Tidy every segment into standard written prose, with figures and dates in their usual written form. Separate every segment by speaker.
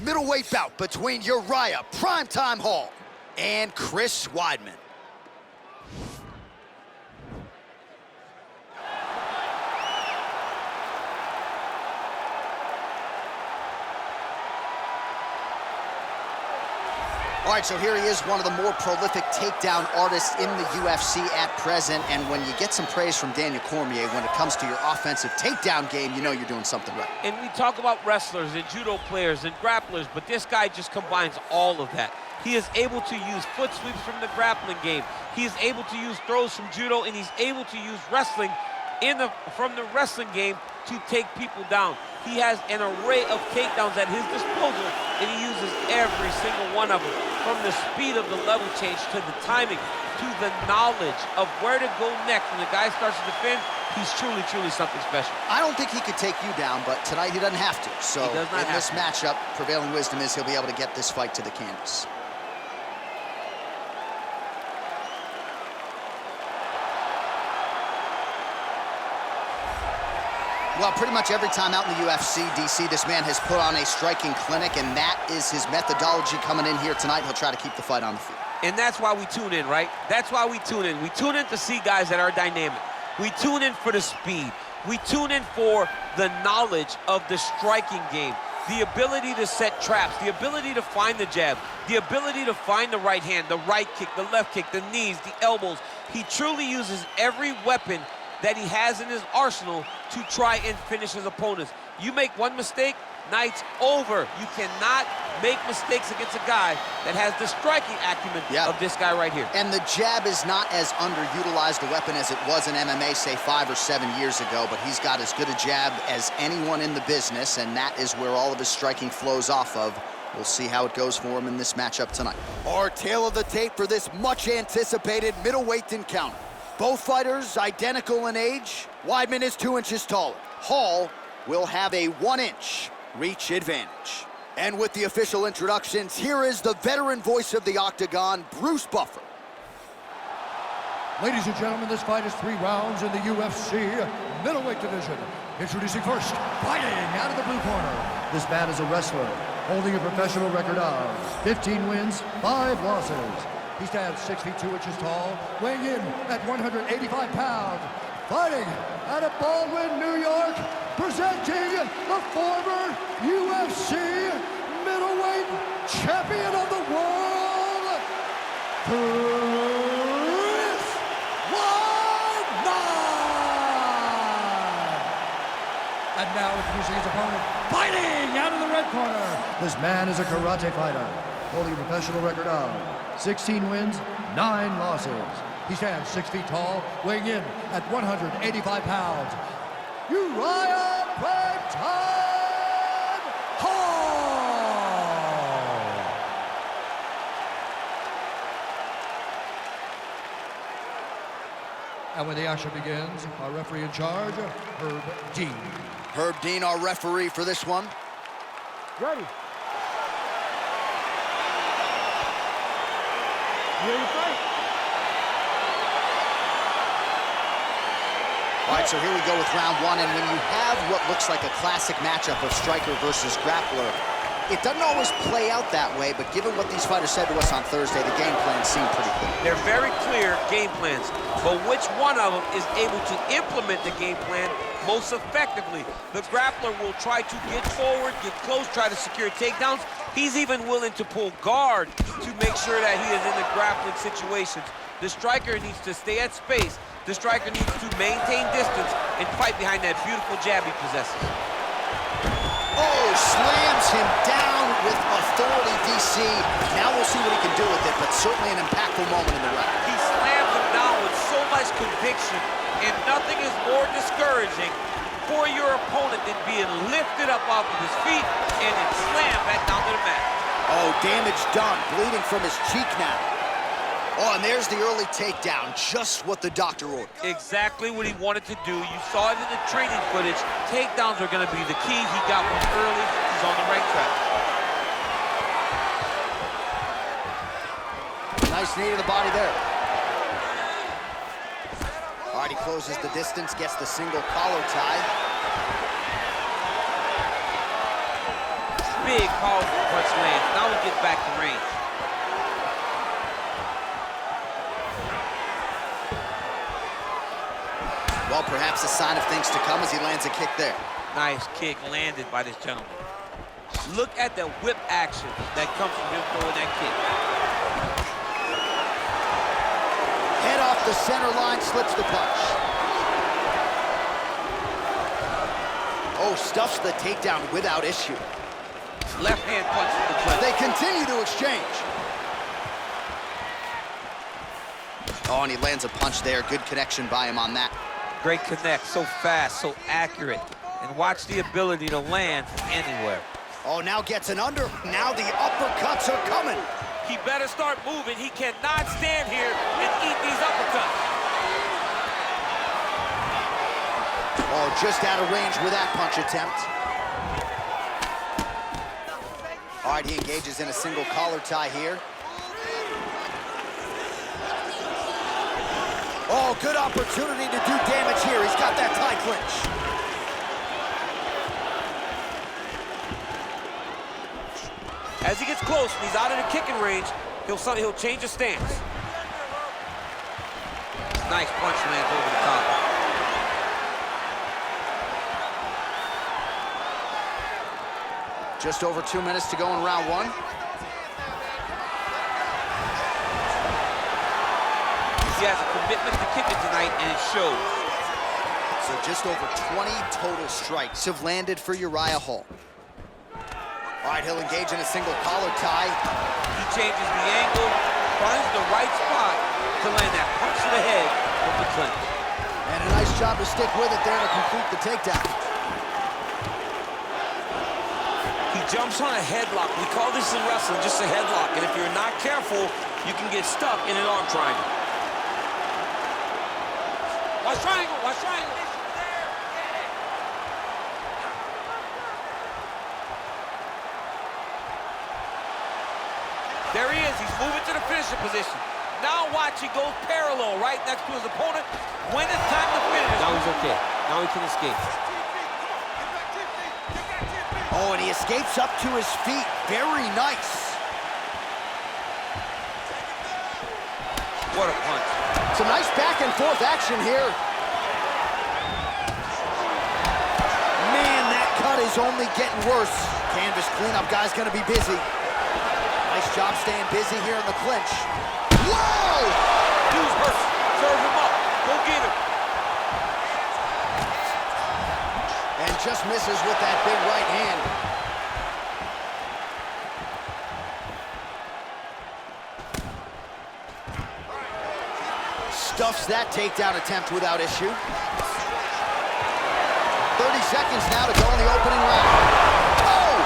Speaker 1: middleweight bout between Uriah Primetime Hall and Chris Weidman. All right, so here he is, one of the more prolific takedown artists in the UFC at present. And when you get some praise from Daniel Cormier when it comes to your offensive takedown game, you know you're doing something right.
Speaker 2: And we talk about wrestlers and judo players and grapplers, but this guy just combines all of that. He is able to use foot sweeps from the grappling game. He is able to use throws from judo, and he's able to use wrestling from the wrestling game to take people down. He has an array of takedowns at his disposal, and he uses every single one of them, from the speed of the level change to the timing to the knowledge of where to go next. When the guy starts to defend, he's truly, truly something special.
Speaker 1: I don't think he could take you down, but tonight he doesn't have to. So in this matchup, prevailing wisdom is he'll be able to get this fight to the canvas. Well, pretty much every time out in the UFC, DC, this man has put on a striking clinic, and that is his methodology coming in here tonight. He'll try to keep the fight on the field.
Speaker 2: And that's why we tune in, right? That's why we tune in. We tune in to see guys that are dynamic. We tune in for the speed. We tune in for the knowledge of the striking game, the ability to set traps, the ability to find the jab, the ability to find the right hand, the right kick, the left kick, the knees, the elbows. He truly uses every weapon that he has in his arsenal to try and finish his opponents. You make one mistake, night's over. You cannot make mistakes against a guy that has the striking acumen of this guy right here.
Speaker 1: And the jab is not as underutilized a weapon as it was in MMA, say 5 or 7 years ago, but he's got as good a jab as anyone in the business, and that is where all of his striking flows off of. We'll see how it goes for him in this matchup tonight. Our tale of the tape for this much-anticipated middleweight encounter. Both fighters identical in age. Weidman is 2 inches taller. Hall will have a 1-inch reach advantage. And with the official introductions, here is the veteran voice of the Octagon, Bruce Buffer.
Speaker 3: Ladies and gentlemen, this fight is 3 rounds in the UFC middleweight division. Introducing first, fighting out of the blue corner. This man is a wrestler, holding a professional record of 15 wins, 5 losses. He stands 6 feet 2 inches tall, weighing in at 185 pounds. Fighting out of Baldwin, New York, presenting the former UFC middleweight champion of the world, Chris Weidman! And now introducing his opponent, fighting out of the red corner. This man is a karate fighter, holding a professional record of 16 wins, 9 losses. He stands 6 feet tall, weighing in at 185 pounds. Uriah Primetime Hall! And when the action begins, our referee in charge, Herb Dean.
Speaker 1: Herb Dean, our referee for this one.
Speaker 4: Ready. Ready to fight?
Speaker 1: All right, so here we go with round 1, and when you have what looks like a classic matchup of striker versus grappler, it doesn't always play out that way, but given what these fighters said to us on Thursday, the game plans seem pretty clear.
Speaker 2: They're very clear game plans, but which one of them is able to implement the game plan most effectively? The grappler will try to get forward, get close, try to secure takedowns. He's even willing to pull guard to make sure that he is in the grappling situations. The striker needs to stay at space. The striker needs to maintain distance and fight behind that beautiful jab he possesses.
Speaker 1: Oh, slams him down with authority, DC. Now we'll see what he can do with it, but certainly an impactful moment in the round.
Speaker 2: He slams him down with so much conviction, and nothing is more discouraging for your opponent than being lifted up off of his feet and then slammed back down to the mat.
Speaker 1: Oh, damage done, bleeding from his cheek now. Oh, and there's the early takedown, just what the doctor ordered.
Speaker 2: Exactly what he wanted to do. You saw it in the training footage. Takedowns are going to be the key. He got one early. He's on the right track.
Speaker 1: Nice knee to the body there. All right, he closes the distance, gets the single collar tie.
Speaker 2: Big, powerful punch lands. Now he gets back to range.
Speaker 1: Well, perhaps a sign of things to come as he lands a kick there.
Speaker 2: Nice kick landed by this gentleman. Look at the whip action that comes from him throwing that kick.
Speaker 1: Head off the center line, slips the punch. Oh, stuffs the takedown without issue.
Speaker 2: Left hand punch to the clinch.
Speaker 1: They continue to exchange. Oh, and he lands a punch there. Good connection by him on that.
Speaker 2: Great connect, so fast, so accurate. And watch the ability to land from anywhere.
Speaker 1: Oh, now gets an under. Now the uppercuts are coming.
Speaker 2: He better start moving. He cannot stand here and eat these uppercuts.
Speaker 1: Oh, just out of range with that punch attempt. All right, he engages in a single collar tie here. Oh, good opportunity to do damage here. He's got that tie clinch.
Speaker 2: As he gets close and he's out of the kicking range, he'll change his stance. Nice punch lands over the top.
Speaker 1: Just over 2 minutes to go in round one.
Speaker 2: He has a commitment to kicking tonight, and it shows.
Speaker 1: So just over 20 total strikes have landed for Uriah Hall. All right, he'll engage in a single collar tie.
Speaker 2: He changes the angle, finds the right spot to land that punch to the head of the clinch.
Speaker 1: And a nice job to stick with it there to complete the takedown.
Speaker 2: He jumps on a headlock. We call this in wrestling just a headlock, and if you're not careful, you can get stuck in an arm triangle. Watch triangle, watch triangle. There he is, he's moving to the finishing position. Now watch, he goes parallel right next to his opponent. When it's time to finish. Now he's okay, now he can escape.
Speaker 1: Oh, and he escapes up to his feet. Very nice.
Speaker 2: What a punch.
Speaker 1: Some nice back and forth action here. Man, that cut is only getting worse. Canvas cleanup guy's gonna be busy. Nice job staying busy here in the clinch. Whoa!
Speaker 2: Dude's hurt. Serve him up. Go get him.
Speaker 1: And just misses with that big right hand. Stuffs that takedown attempt without issue. 30 seconds now to go in the opening round. Oh!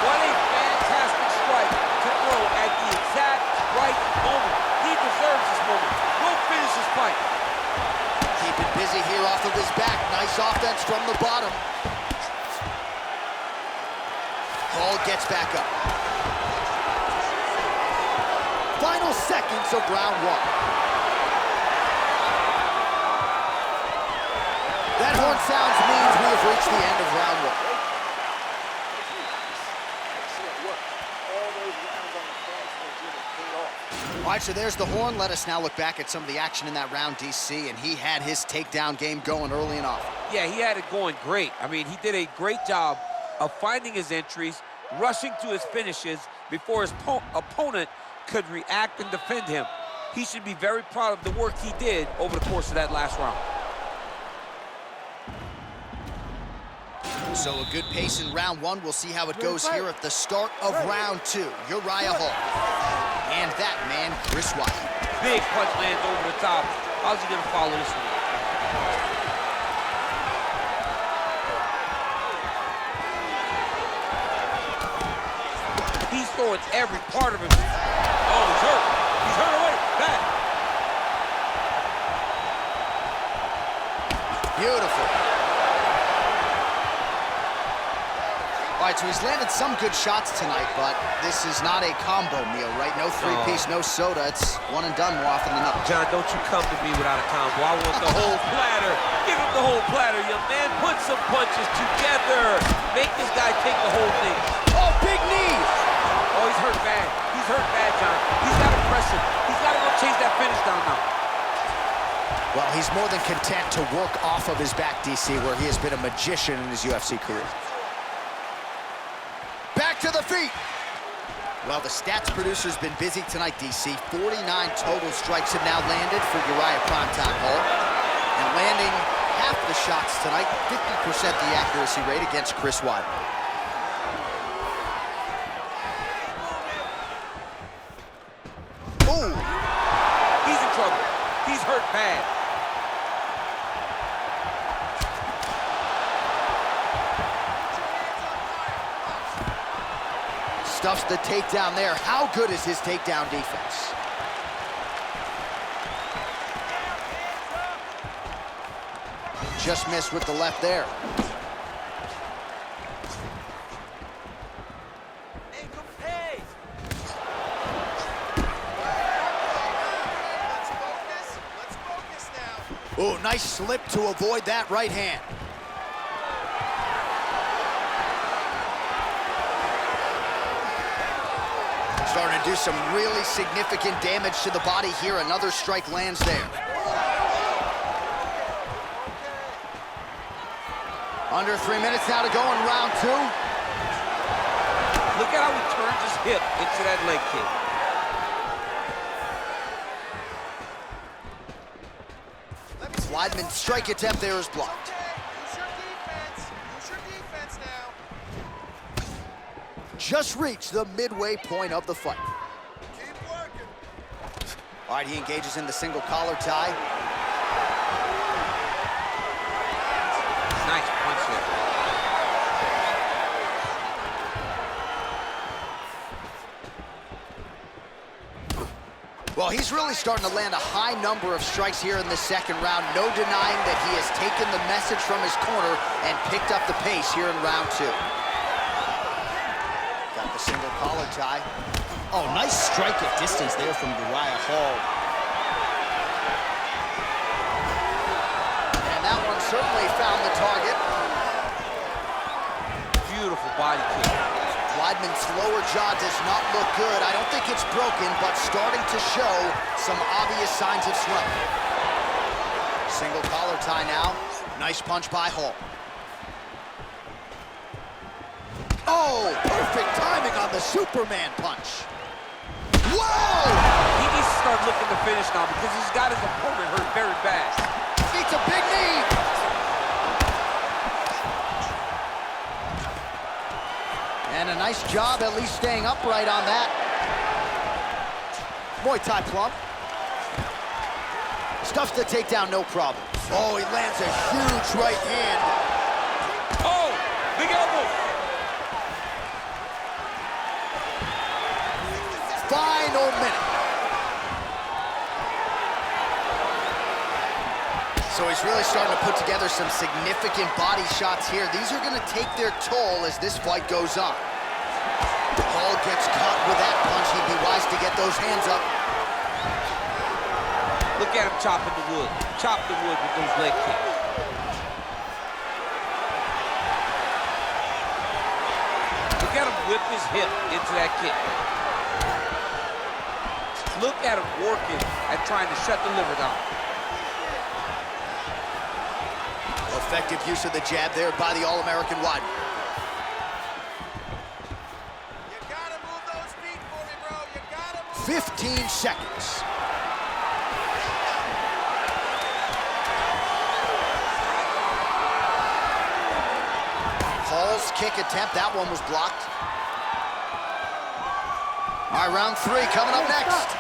Speaker 2: What a fantastic strike to throw at the exact right moment. He deserves this moment. Go finish this fight.
Speaker 1: Keep it busy here off of his back. Nice offense from the bottom. Hall gets back up. Final seconds of round one. That horn sounds means we have reached the end of round one. All right, so there's the horn. Let us now look back at some of the action in that round, DC, and he had his takedown game going early and often.
Speaker 2: Yeah, he had it going great. I mean, he did a great job of finding his entries, rushing to his finishes before his opponent could react and defend him. He should be very proud of the work he did over the course of that last round.
Speaker 1: So a good pace in round one. We'll see how it goes here at the start of round two. Uriah Hall. And that man, Weidman.
Speaker 2: Big punch lands over the top. How's he gonna follow this one? He's throwing every part of him. Oh, he's hurt. He's hurt away. Back.
Speaker 1: Beautiful. All right, so he's landed some good shots tonight, but this is not a combo meal, right? No three-piece, no soda. It's one and done more often than not.
Speaker 2: John, don't you come to me without a combo. I want the whole platter. Give him the whole platter, young man. Put some punches together. Make this guy take the whole thing.
Speaker 1: Oh, big knee.
Speaker 2: Oh, he's hurt bad. He's hurt bad, John. He's got to press him. He's got to go chase that finish down now.
Speaker 1: Well, he's more than content to work off of his back, DC, where he has been a magician in his UFC career. Back to the feet. Well, the stats producer's been busy tonight, DC. 49 total strikes have now landed for Uriah Primetime Hall. And landing half the shots tonight, 50% the accuracy rate against Chris Weidman. Ooh.
Speaker 2: He's in trouble. He's hurt bad.
Speaker 1: Stuffs the takedown there. How good is his takedown defense? Just missed with the left there. Oh, nice slip to avoid that right hand. Starting to do some really significant damage to the body here. Another strike lands there. Under 3 minutes now to go in round 2.
Speaker 2: Look at how he turns his hip into that leg kick.
Speaker 1: Weidman's strike attempt there is blocked.
Speaker 5: Use your defense now.
Speaker 1: Just reached the midway point of the fight.
Speaker 5: Keep working.
Speaker 1: All right, he engages in the single collar tie.
Speaker 2: Nice punch there.
Speaker 1: Well, he's really starting to land a high number of strikes here in the second round. No denying that he has taken the message from his corner and picked up the pace here in round 2. Got the single collar tie.
Speaker 6: Oh, nice strike at distance there from Uriah Hall.
Speaker 1: And that one certainly found the target.
Speaker 2: Beautiful body kick.
Speaker 1: Weidman's lower jaw does not look good. I don't think it's broken, but starting to show some obvious signs of swelling. Single collar tie now. Nice punch by Hall. Oh, perfect timing on the Superman punch. Whoa!
Speaker 2: He needs to start looking to finish now because he's got his opponent hurt very bad.
Speaker 1: It's a big knee. And a nice job at least staying upright on that. Muay Thai plump. Stuffs the takedown, no problem. Oh, he lands a huge right hand.
Speaker 2: Oh, big elbow.
Speaker 1: Final minute. So he's really starting to put together some significant body shots here. These are going to take their toll as this fight goes on. Hall gets caught with that punch. He'd be wise to get those hands up.
Speaker 2: Look at him chopping the wood. Chop the wood with those leg kicks. Look at him whip his hip into that kick. Look at him working at trying to shut the liver down.
Speaker 1: Effective use of the jab there by the All-American Weidman.
Speaker 5: You gotta move those feet for me, bro. You gotta move.
Speaker 1: 15 seconds. Hall's kick attempt, that one was blocked. All right, round 3 coming up next.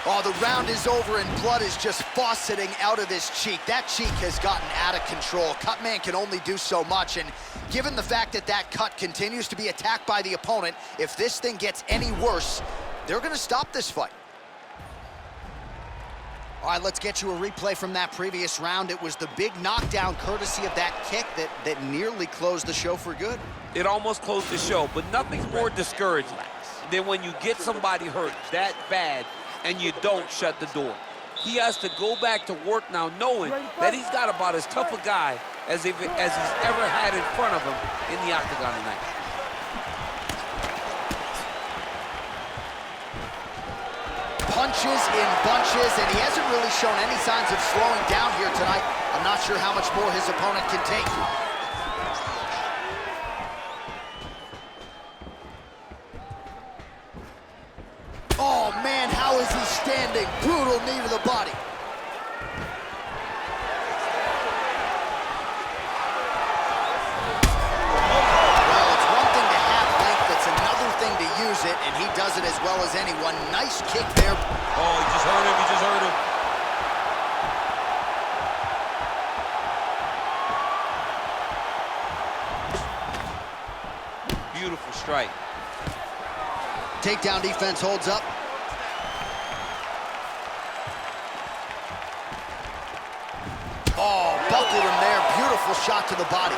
Speaker 1: Oh, the round is over and blood is just fauceting out of this cheek. That cheek has gotten out of control. Cutman can only do so much, and given the fact that that cut continues to be attacked by the opponent, if this thing gets any worse, they're gonna stop this fight. All right, let's get you a replay from that previous round. It was the big knockdown courtesy of that kick that nearly closed the show for good.
Speaker 2: It almost closed the show, but nothing's more discouraging than when you get somebody hurt that bad and you don't shut the door. He has to go back to work now knowing that he's got about as tough a guy as he's ever had in front of him in the octagon tonight.
Speaker 1: punches in bunches, and he hasn't really shown any signs of slowing down here tonight. I'm not sure how much more his opponent can take. Oh, man, how is he standing? Brutal knee to the body. Well, it's one thing to have length, it's another thing to use it, and he does it as well as anyone. Nice kick there.
Speaker 2: Oh, he just hurt him, he just hurt him. Beautiful strike.
Speaker 1: Takedown defense holds up. Oh, buckled him there. Beautiful shot to the body.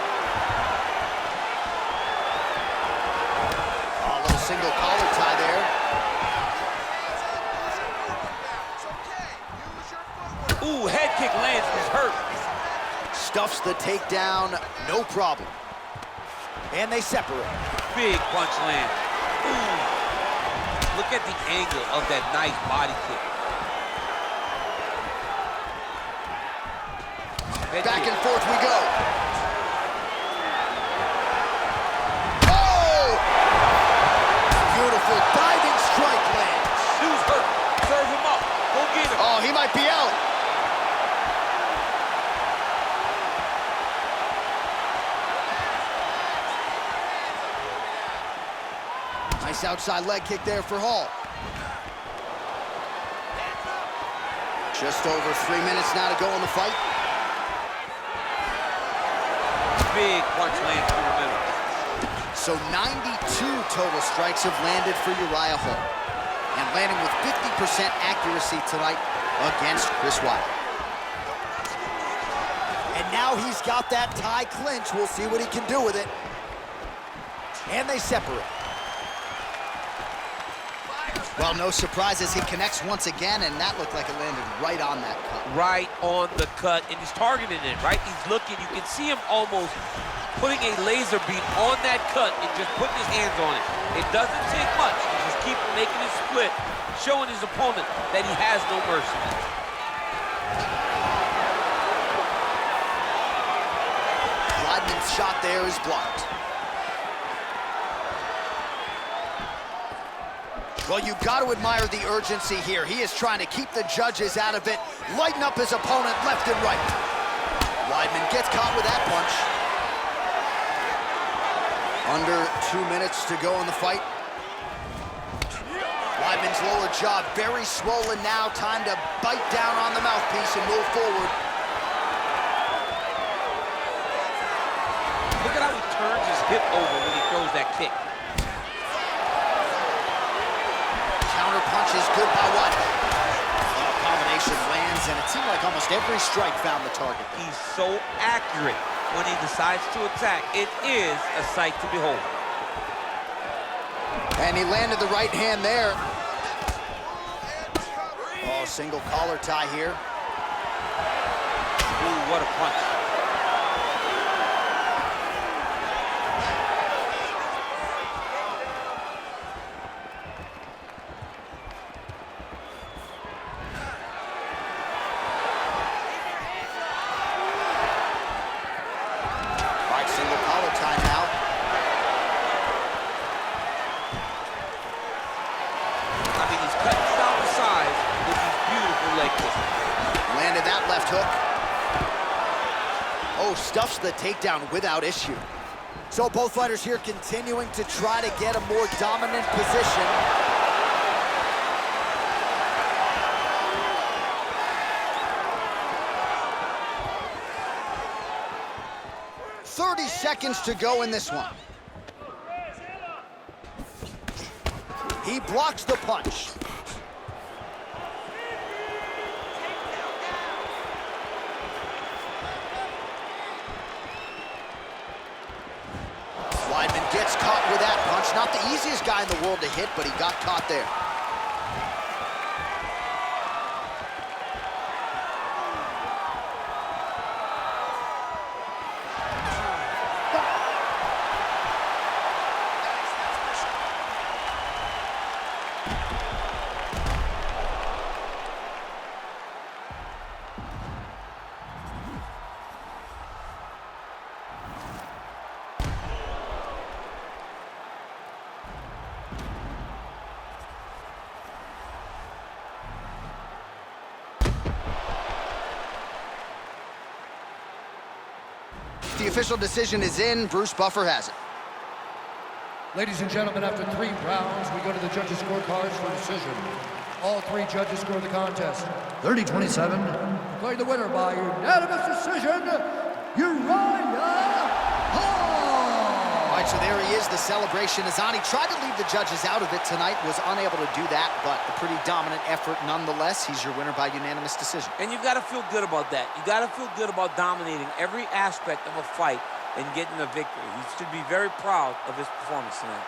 Speaker 1: Oh, a little single collar tie there.
Speaker 2: Ooh, head kick lands, he's hurt.
Speaker 1: Stuffs the takedown, no problem. And they separate.
Speaker 2: Big punch land. Ooh. Look at the angle of that nice body kick.
Speaker 1: Back and forth we go. Oh! Beautiful diving strike lands.
Speaker 2: Dude's hurt. Serve him up. Go get him.
Speaker 1: Oh, he might be out. Nice outside leg kick there for Hall. Just over 3 minutes now to go in the fight.
Speaker 2: Big punch lands through the middle.
Speaker 1: So 92 total strikes have landed for Uriah Hall. And landing with 50% accuracy tonight against Chris Weidman. And now he's got that tie clinch. We'll see what he can do with it. And they separate. Well, no surprises. He connects once again, and that looked like it landed right on that cut.
Speaker 2: Right on the cut, and he's targeting it, right? He's looking. You can see him almost putting a laser beam on that cut and just putting his hands on it. It doesn't take much. He just keep making it split, showing his opponent that he has no mercy.
Speaker 1: Weidman's shot there is blocked. Well, you've got to admire the urgency here. He is trying to keep the judges out of it, lighten up his opponent left and right. Weidman gets caught with that punch. Under 2 minutes to go in the fight. Weidman's lower jaw very swollen now. Time to bite down on the mouthpiece and move forward.
Speaker 2: Look at how he turns his hip over when he throws that kick.
Speaker 1: Punch is good by Weidman. Combination lands, and it seemed like almost every strike found the target there.
Speaker 2: He's so accurate when he decides to attack. It is a sight to behold.
Speaker 1: And he landed the right hand there. Oh, single collar tie here.
Speaker 2: Ooh, what a punch.
Speaker 1: Landed that left hook. Oh, stuffs the takedown without issue. So both fighters here continuing to try to get a more dominant position. Seconds to go in this one. He blocks the punch. Weidman gets caught with that punch. Not the easiest guy in the world to hit, but he got caught there. The official decision is in. Bruce Buffer has it.
Speaker 3: Ladies and gentlemen, after 3 rounds, we go to the judges' scorecards for decision. All 3 judges score the contest 30-27. Declared the winner by unanimous decision, Uriah.
Speaker 1: All right, so there he is, the celebration is on. He tried to leave the judges out of it tonight, was unable to do that, but a pretty dominant effort nonetheless. He's your winner by unanimous decision.
Speaker 2: And you've got to feel good about that. You got to feel good about dominating every aspect of a fight and getting a victory. He should be very proud of his performance tonight.